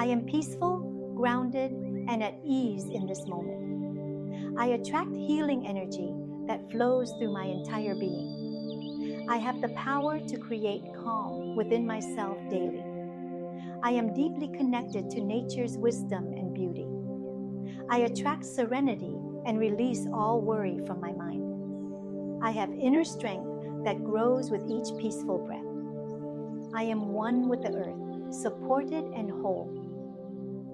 I am peaceful, grounded, and at ease in this moment. I attract healing energy that flows through my entire being. I have the power to create calm within myself daily. I am deeply connected to nature's wisdom and beauty. I attract serenity and release all worry from my mind. I have inner strength that grows with each peaceful breath. I am one with the earth, supported and whole.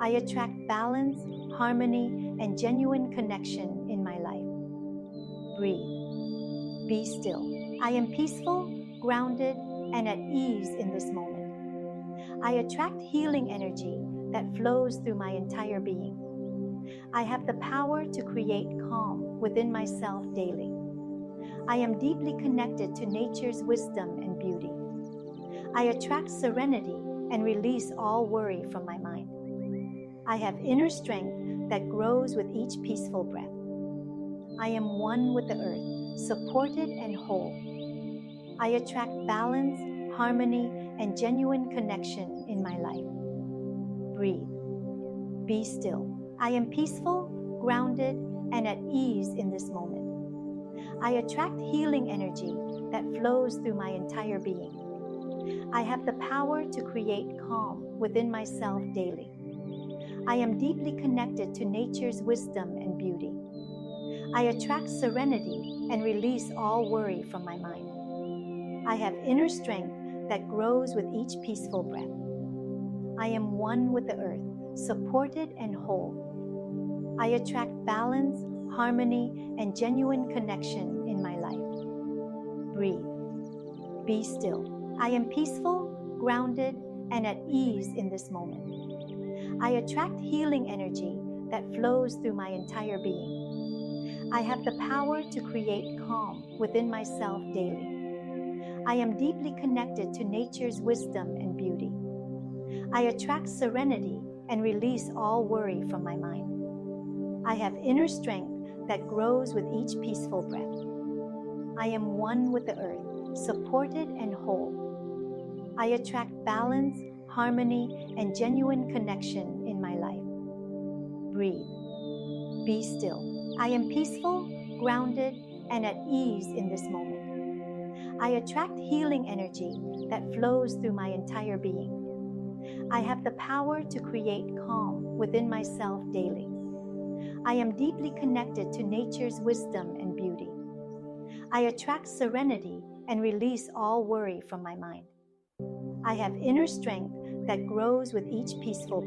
I attract balance, harmony, and genuine connection in my life. Breathe. Be still. I am peaceful, grounded, and at ease in this moment. I attract healing energy that flows through my entire being. I have the power to create calm within myself daily. I am deeply connected to nature's wisdom and beauty. I attract serenity and release all worry from my mind. I have inner strength that grows with each peaceful breath. I am one with the earth, supported and whole. I attract balance, harmony, and genuine connection in my life. Breathe. Be still. I am peaceful, grounded, and at ease in this moment. I attract healing energy that flows through my entire being. I have the power to create calm within myself daily. I am deeply connected to nature's wisdom and beauty. I attract serenity and release all worry from my mind. I have inner strength that grows with each peaceful breath. I am one with the earth, supported and whole. I attract balance, harmony, and genuine connection in my life. Breathe. Be still. I am peaceful, grounded, and at ease in this moment. I attract healing energy that flows through my entire being. I have the power to create calm within myself daily. I am deeply connected to nature's wisdom and beauty. I attract serenity and release all worry from my mind. I have inner strength that grows with each peaceful breath. I am one with the earth, supported and whole. I attract balance, harmony, and genuine connection in my life. Breathe. Be still. I am peaceful, grounded, and at ease in this moment. I attract healing energy that flows through my entire being. I have the power to create calm within myself daily. I am deeply connected to nature's wisdom and beauty. I attract serenity and release all worry from my mind. I have inner strength that grows with each peaceful